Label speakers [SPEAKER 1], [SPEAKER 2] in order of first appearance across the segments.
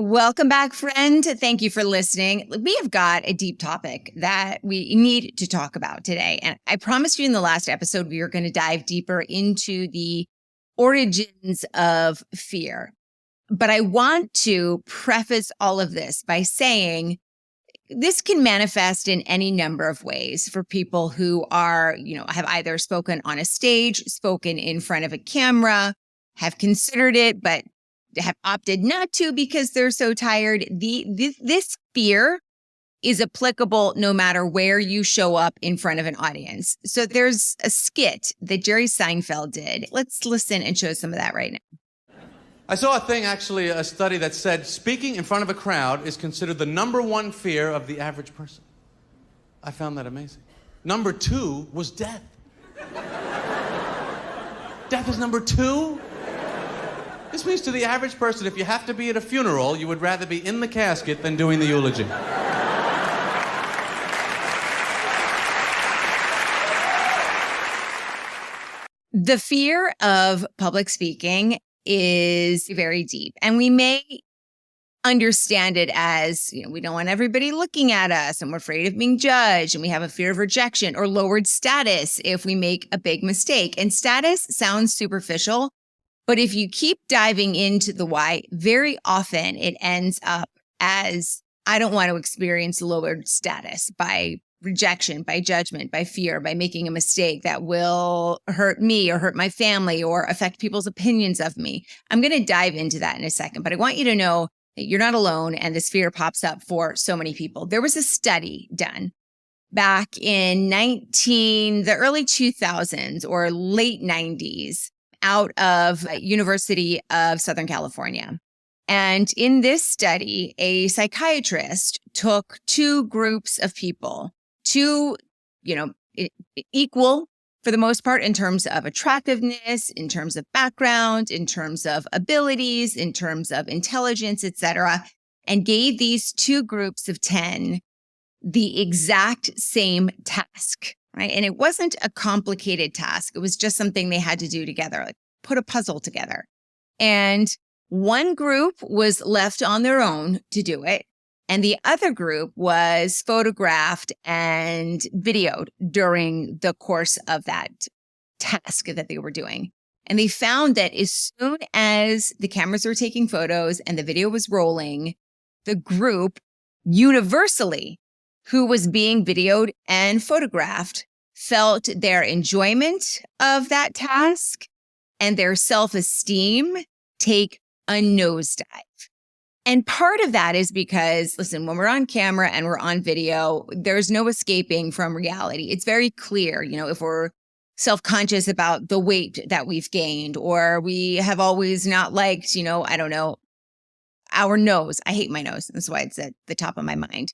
[SPEAKER 1] Welcome back, friend. Thank you for listening. We have got a deep topic that we need to talk about today. And I promised you in the last episode, we were going to dive deeper into the origins of fear. But I want to preface all of this by saying this can manifest in any number of ways for people who are, have either spoken on a stage, spoken in front of a camera, have considered it, but have opted not to because they're so tired. This fear is applicable no matter where you show up in front of an audience. So there's a skit that Jerry Sienfield did. Let's listen and show some of that right now.
[SPEAKER 2] I saw a study that said speaking in front of a crowd is considered the number one fear of the average person. I found that amazing. Number 2 was death. Death is number 2? This means to the average person, if you have to be at a funeral, you would rather be in the casket than doing the eulogy.
[SPEAKER 1] The fear of public speaking is very deep, and we may understand it as, we don't want everybody looking at us, and we're afraid of being judged, and we have a fear of rejection or lowered status if we make a big mistake. And status sounds superficial, but if you keep diving into the why, very often it ends up as, I don't want to experience lowered status by rejection, by judgment, by fear, by making a mistake that will hurt me or hurt my family or affect people's opinions of me. I'm going to dive into that in a second, but I want you to know that you're not alone and this fear pops up for so many people. There was a study done back in the early 2000s or late 90s out of University of Southern California. And in this study, a psychiatrist took 2 groups of people, equal for the most part in terms of attractiveness, in terms of background, in terms of abilities, in terms of intelligence, etc., and gave these 2 groups of 10 the exact same task, right? And it wasn't a complicated task. It was just something they had to do together, like put a puzzle together. And one group was left on their own to do it. And the other group was photographed and videoed during the course of that task that they were doing. And they found that as soon as the cameras were taking photos and the video was rolling, the group universally who was being videoed and photographed felt their enjoyment of that task and their self-esteem take a nosedive. And part of that is because, listen, when we're on camera and we're on video, there's no escaping from reality. It's very clear, if we're self-conscious about the weight that we've gained, or we have always not liked, our nose. I hate my nose. That's why it's at the top of my mind.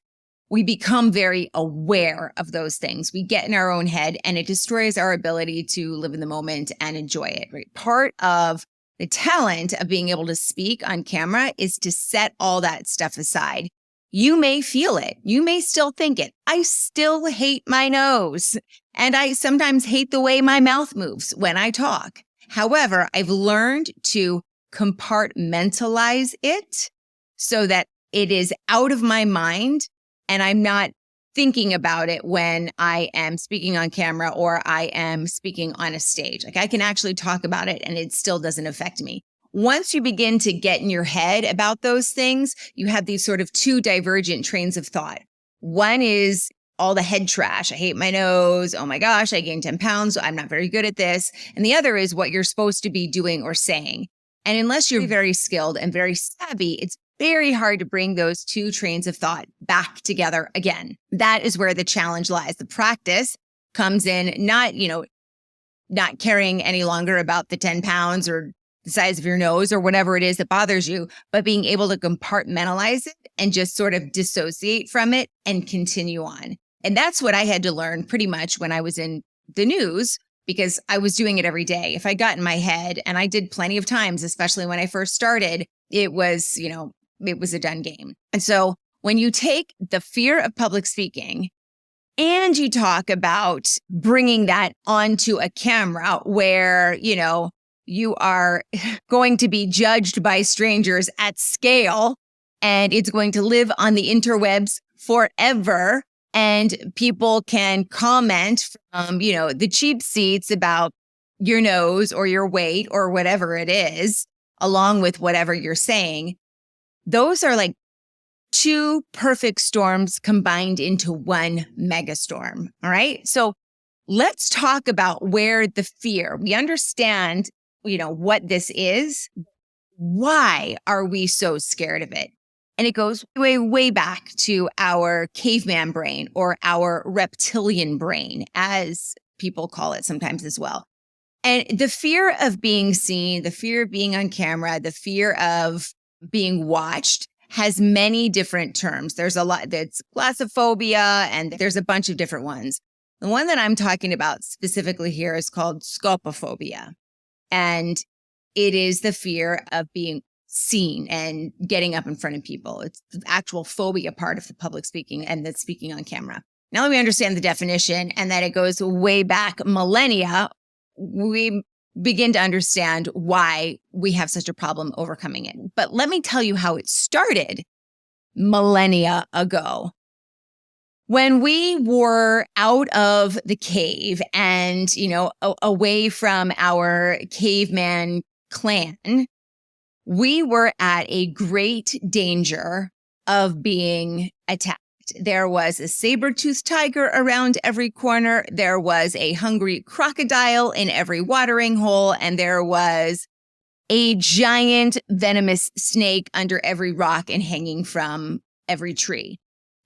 [SPEAKER 1] We become very aware of those things. We get in our own head and it destroys our ability to live in the moment and enjoy it, right? Part of the talent of being able to speak on camera is to set all that stuff aside. You may feel it. You may still think it. I still hate my nose. And I sometimes hate the way my mouth moves when I talk. However, I've learned to compartmentalize it so that it is out of my mind and I'm not thinking about it when I am speaking on camera or I am speaking on a stage. Like I can actually talk about it and it still doesn't affect me. Once you begin to get in your head about those things, you have these sort of 2 divergent trains of thought. One is all the head trash. I hate my nose. Oh my gosh, I gained 10 pounds. I'm not very good at this. And the other is what you're supposed to be doing or saying. And unless you're very skilled and very savvy, it's very hard to bring those 2 trains of thought back together again. That is where the challenge lies. The practice comes in not caring any longer about the 10 pounds or the size of your nose or whatever it is that bothers you, but being able to compartmentalize it and just sort of dissociate from it and continue on. And that's what I had to learn pretty much when I was in the news, because I was doing it every day. If I got in my head, and I did plenty of times, especially when I first started, it was a done game. And so when you take the fear of public speaking and you talk about bringing that onto a camera where, you are going to be judged by strangers at scale and it's going to live on the interwebs forever. And people can comment from, the cheap seats about your nose or your weight or whatever it is, along with whatever you're saying. Those are like two perfect storms combined into one megastorm. All right. So let's talk about where the fear, we understand, what this is. Why are we so scared of it? And it goes way, way back to our caveman brain or our reptilian brain, as people call it sometimes as well. And the fear of being seen, the fear of being on camera, the fear of being watched has many different terms. There's a lot, that's glossophobia, and there's a bunch of different ones. The one that I'm talking about specifically here is called scopophobia. And it is the fear of being seen and getting up in front of people. It's the actual phobia part of the public speaking and the speaking on camera. Now that we understand the definition and that it goes way back millennia, we begin to understand why we have such a problem overcoming it. But let me tell you how it started millennia ago. When we were out of the cave and, away from our caveman clan, we were at a great danger of being attacked. There was a saber-toothed tiger around every corner. There was a hungry crocodile in every watering hole. And there was a giant venomous snake under every rock and hanging from every tree.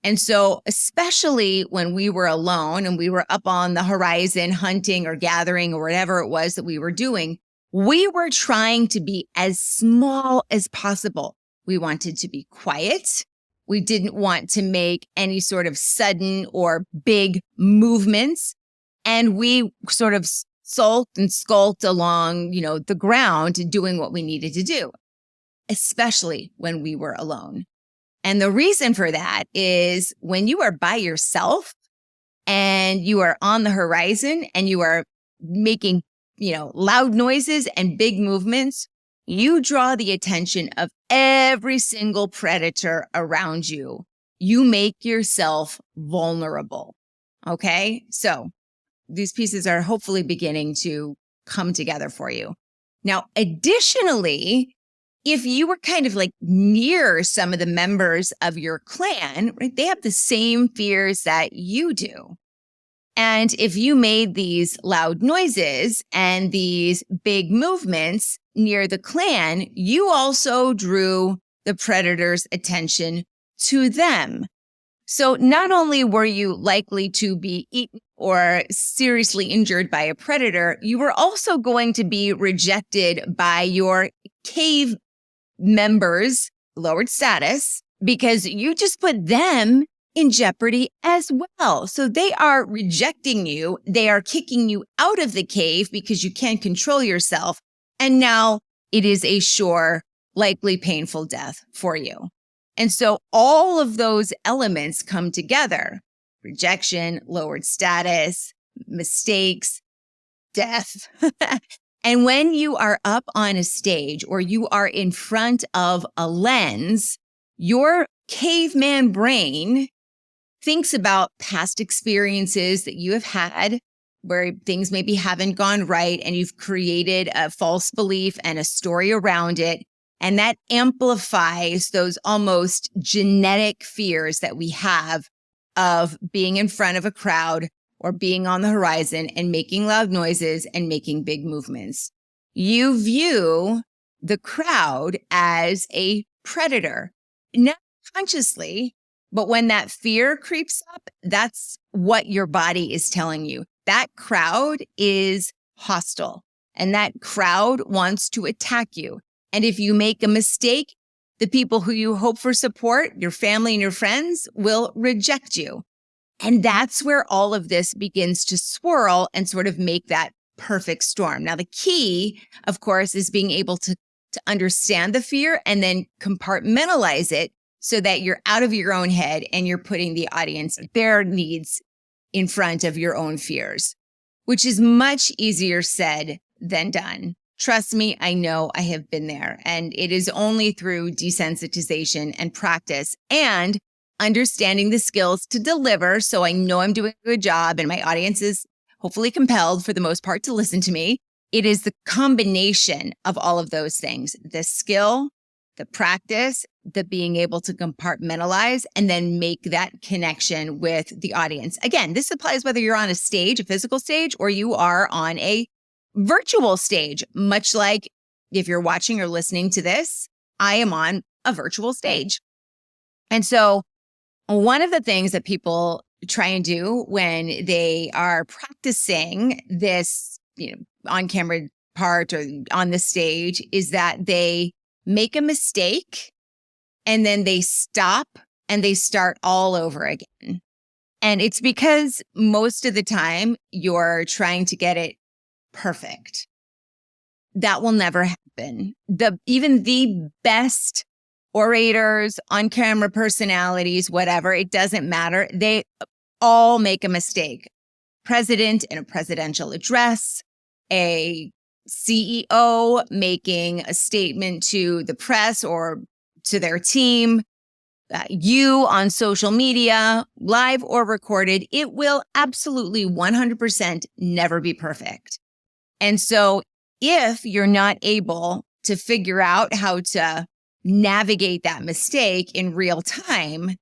[SPEAKER 1] And so, especially when we were alone and we were up on the horizon hunting or gathering or whatever it was that we were doing, we were trying to be as small as possible. We wanted to be quiet. We didn't want to make any sort of sudden or big movements. And we sort of sulked and skulked along, the ground doing what we needed to do, especially when we were alone. And the reason for that is when you are by yourself and you are on the horizon and you are making, loud noises and big movements, you draw the attention of every single predator around you. You make yourself vulnerable. Okay? So these pieces are hopefully beginning to come together for you. Now, additionally, if you were kind of like near some of the members of your clan, right, they have the same fears that you do. And if you made these loud noises and these big movements near the clan, you also drew the predator's attention to them. So not only were you likely to be eaten or seriously injured by a predator, you were also going to be rejected by your cave members, lowered status, because you just put them in jeopardy as well. So they are rejecting you. They are kicking you out of the cave because you can't control yourself. And now it is a sure, likely painful death for you. And so all of those elements come together: rejection, lowered status, mistakes, death. And when you are up on a stage or you are in front of a lens, your caveman brain thinks about past experiences that you have had where things maybe haven't gone right and you've created a false belief and a story around it. And that amplifies those almost genetic fears that we have of being in front of a crowd or being on the horizon and making loud noises and making big movements. You view the crowd as a predator, not consciously, but when that fear creeps up, that's what your body is telling you. That crowd is hostile and that crowd wants to attack you. And if you make a mistake, the people who you hope for support, your family and your friends, will reject you. And that's where all of this begins to swirl and sort of make that perfect storm. Now, the key, of course, is being able to understand the fear and then compartmentalize it so that you're out of your own head and you're putting the audience, their needs in front of your own fears, which is much easier said than done. Trust me, I know I have been there. And it is only through desensitization and practice and understanding the skills to deliver. So I know I'm doing a good job and my audience is hopefully compelled for the most part to listen to me. It is the combination of all of those things, the skill, the practice, the being able to compartmentalize and then make that connection with the audience. Again, this applies whether you're on a stage, a physical stage, or you are on a virtual stage, much like if you're watching or listening to this, I am on a virtual stage. And so one of the things that people try and do when they are practicing this, on camera part or on the stage is that they make a mistake and then they stop and they start all over again. And it's because most of the time you're trying to get it perfect. That will never happen. Even the best orators, on-camera personalities, whatever, it doesn't matter. They all make a mistake. President in a presidential address, a CEO making a statement to the press or to their team, you on social media, live or recorded, it will absolutely 100% never be perfect. And so if you're not able to figure out how to navigate that mistake in real time,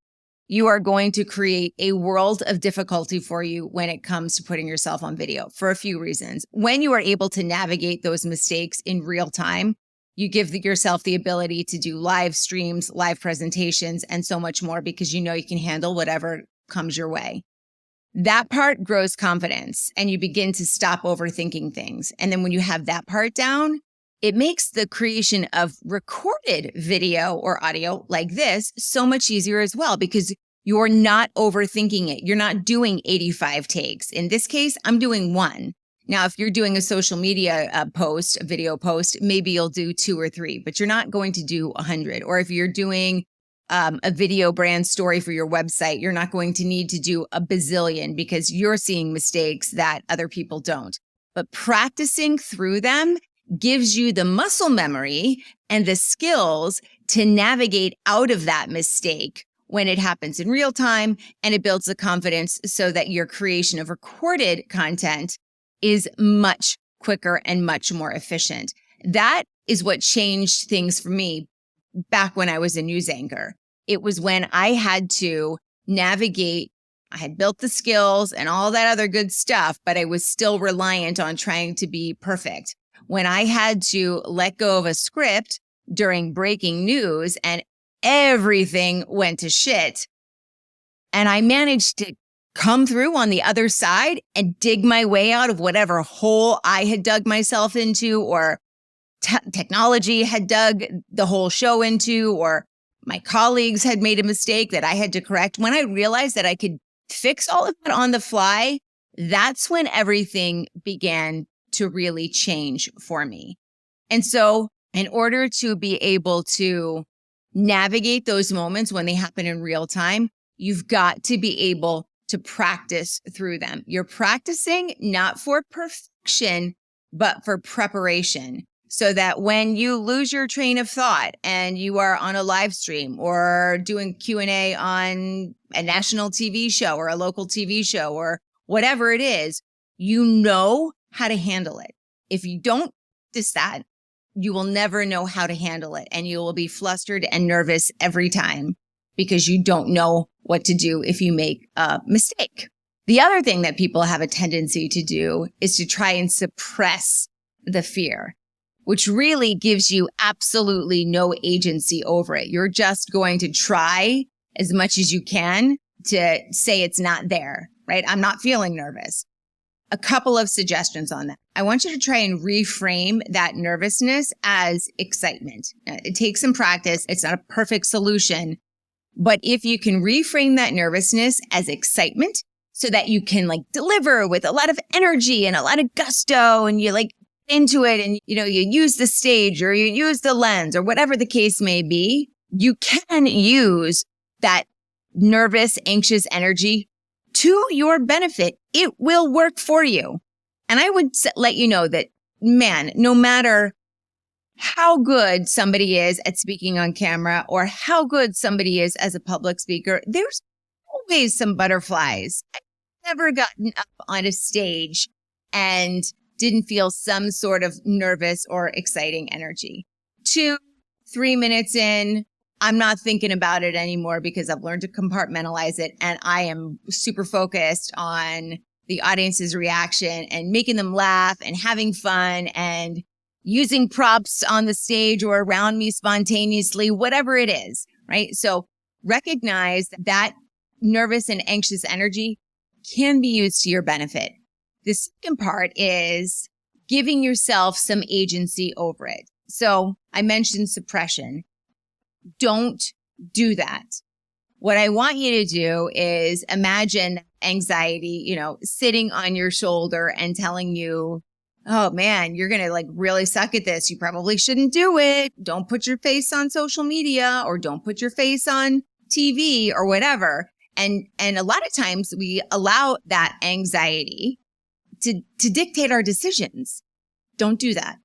[SPEAKER 1] you are going to create a world of difficulty for you when it comes to putting yourself on video for a few reasons. When you are able to navigate those mistakes in real time, you give yourself the ability to do live streams, live presentations, and so much more because you know you can handle whatever comes your way. That part grows confidence and you begin to stop overthinking things. And then when you have that part down, it makes the creation of recorded video or audio like this so much easier as well because you're not overthinking it. You're not doing 85 takes. In this case, I'm doing one. Now, if you're doing a social media post, a video post, maybe you'll do 2 or 3, but you're not going to do 100. Or if you're doing a video brand story for your website, you're not going to need to do a bazillion because you're seeing mistakes that other people don't. But practicing through them gives you the muscle memory and the skills to navigate out of that mistake when it happens in real time, and it builds the confidence so that your creation of recorded content is much quicker and much more efficient. That is what changed things for me back when I was a news anchor. It was when I had to navigate. I had built the skills and all that other good stuff, but I was still reliant on trying to be perfect. When I had to let go of a script during breaking news and everything went to shit, and I managed to come through on the other side and dig my way out of whatever hole I had dug myself into or technology had dug the whole show into, or my colleagues had made a mistake that I had to correct. When I realized that I could fix all of that on the fly, that's when everything began to really change for me. And so in order to be able to navigate those moments when they happen in real time, you've got to be able to practice through them. You're practicing not for perfection, but for preparation, so that when you lose your train of thought and you are on a live stream or doing Q&A on a national TV show or a local TV show or whatever it is, you know how to handle it. If you don't practice that, you will never know how to handle it, and you will be flustered and nervous every time because you don't know what to do if you make a mistake. The other thing that people have a tendency to do is to try and suppress the fear, which really gives you absolutely no agency over it. You're just going to try as much as you can to say it's not there, right? I'm not feeling nervous. A couple of suggestions on that. I want you to try and reframe that nervousness as excitement. Now, it takes some practice. It's not a perfect solution, but if you can reframe that nervousness as excitement so that you can deliver with a lot of energy and a lot of gusto, and you into it, and you use the stage or you use the lens or whatever the case may be, you can use that nervous, anxious energy to your benefit. It will work for you. And I would let you know that man, no matter how good somebody is at speaking on camera or how good somebody is as a public speaker, there's always some butterflies. I've never gotten up on a stage and didn't feel some sort of nervous or exciting energy. 2-3 minutes in, I'm not thinking about it anymore because I've learned to compartmentalize it, and I am super focused on the audience's reaction and making them laugh and having fun and using props on the stage or around me spontaneously, whatever it is, right? So recognize that nervous and anxious energy can be used to your benefit. The second part is giving yourself some agency over it. So I mentioned suppression. Don't do that. What I want you to do is imagine anxiety, sitting on your shoulder and telling you, oh man, you're going to like really suck at this. You probably shouldn't do it. Don't put your face on social media or don't put your face on TV or whatever. And a lot of times we allow that anxiety to dictate our decisions. Don't do that.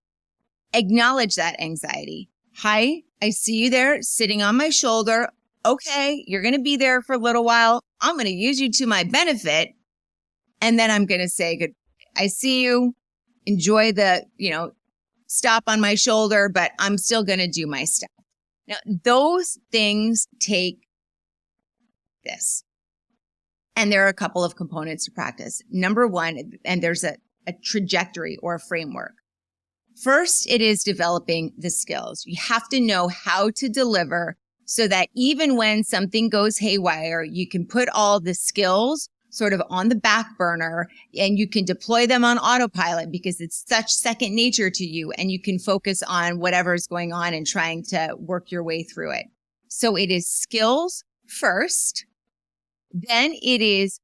[SPEAKER 1] Acknowledge that anxiety. Hi, I see you there sitting on my shoulder. Okay, you're going to be there for a little while. I'm going to use you to my benefit. And then I'm going to say good. I see you. Enjoy the, stop on my shoulder, but I'm still going to do my stuff. Now, those things take this. And there are a couple of components to practice. Number one, and there's a trajectory or a framework. First, it is developing the skills. You have to know how to deliver so that even when something goes haywire, you can put all the skills sort of on the back burner and you can deploy them on autopilot because it's such second nature to you and you can focus on whatever is going on and trying to work your way through it. So it is skills first, then it is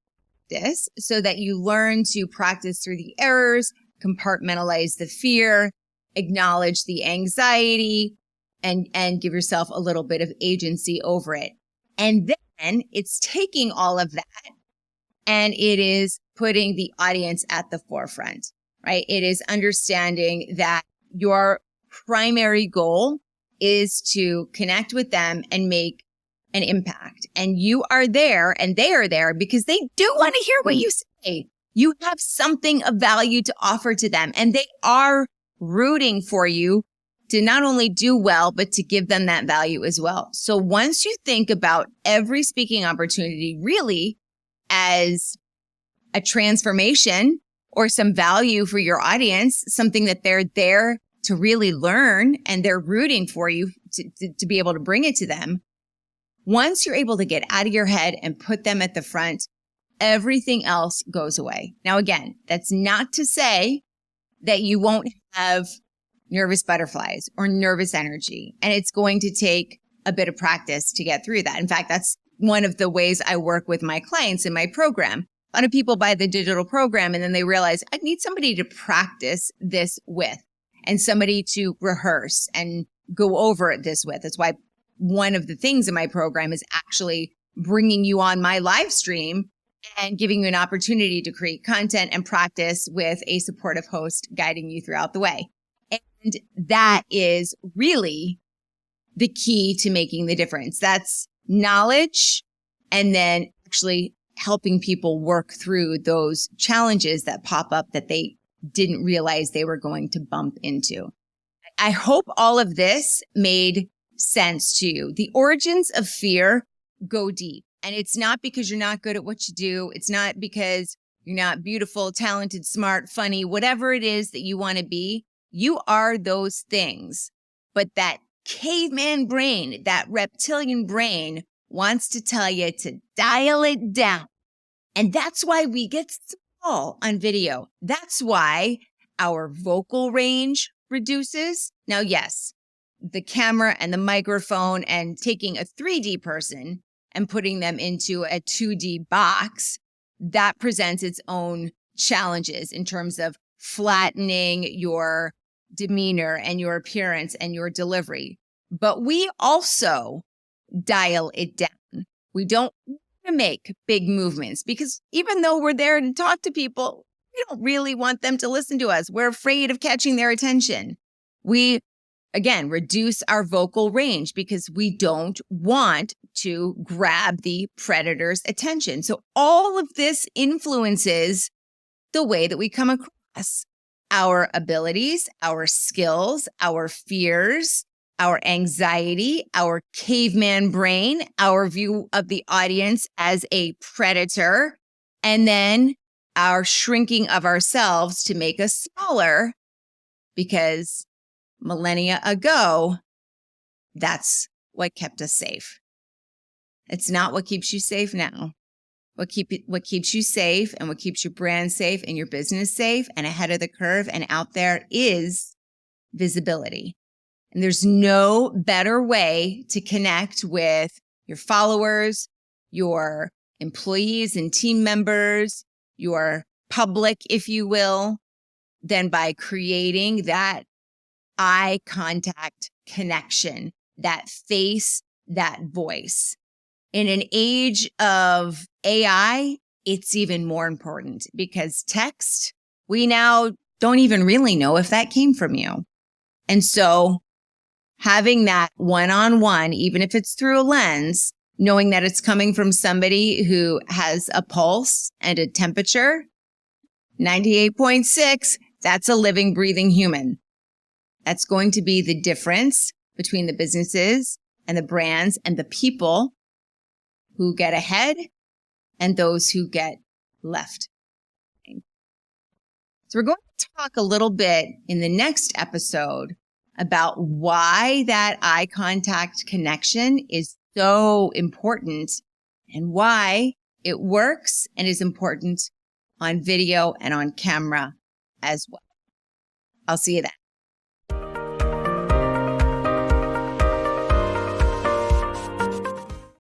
[SPEAKER 1] this so that you learn to practice through the errors, compartmentalize the fear, acknowledge the anxiety, and give yourself a little bit of agency over it. And then it's taking all of that and it is putting the audience at the forefront, right? It is understanding that your primary goal is to connect with them and make an impact. And you are there and they are there because they do want to hear what you say. You have something of value to offer to them and they are rooting for you to not only do well, but to give them that value as well. So once you think about every speaking opportunity really as a transformation or some value for your audience, something that they're there to really learn and they're rooting for you to be able to bring it to them. Once you're able to get out of your head and put them at the front, everything else goes away. Now, again, that's not to say that you won't have nervous butterflies or nervous energy. And it's going to take a bit of practice to get through that. In fact, that's one of the ways I work with my clients in my program. A lot of people buy the digital program and then they realize I need somebody to practice this with and somebody to rehearse and go over this with. That's why one of the things in my program is actually bringing you on my live stream and giving you an opportunity to create content and practice with a supportive host guiding you throughout the way. And that is really the key to making the difference. That's knowledge and then actually helping people work through those challenges that pop up that they didn't realize they were going to bump into. I hope all of this made sense to you. The origins of fear go deep. And it's not because you're not good at what you do. It's not because you're not beautiful, talented, smart, funny, whatever it is that you want to be. You are those things. But that caveman brain, that reptilian brain wants to tell you to dial it down. And that's why we get small on video. That's why our vocal range reduces. Now, yes, the camera and the microphone and taking a 3D person and putting them into a 2D box, that presents its own challenges in terms of flattening your demeanor and your appearance and your delivery. But we also dial it down. We don't want to make big movements because even though we're there to talk to people, We don't really want them to listen to us. We're afraid of catching their attention. We, again, reduce our vocal range because we don't want to grab the predator's attention. So all of this influences the way that we come across. Our abilities, our skills, our fears, our anxiety, our caveman brain, our view of the audience as a predator, and then our shrinking of ourselves to make us smaller because millennia ago, that's what kept us safe. It's not what keeps you safe now. What keeps you safe and what keeps your brand safe and your business safe and ahead of the curve and out there is visibility. And there's no better way to connect with your followers, your employees and team members, your public, if you will, than by creating that eye contact connection, that face, that voice. In an age of AI, it's even more important because text, we now don't even really know if that came from you. And so having that one-on-one, even if it's through a lens, knowing that it's coming from somebody who has a pulse and a temperature, 98.6, that's a living, breathing human. That's going to be the difference between the businesses and the brands and the people who get ahead and those who get left. So we're going to talk a little bit in the next episode about why that eye contact connection is so important and why it works and is important on video and on camera as well. I'll see you then.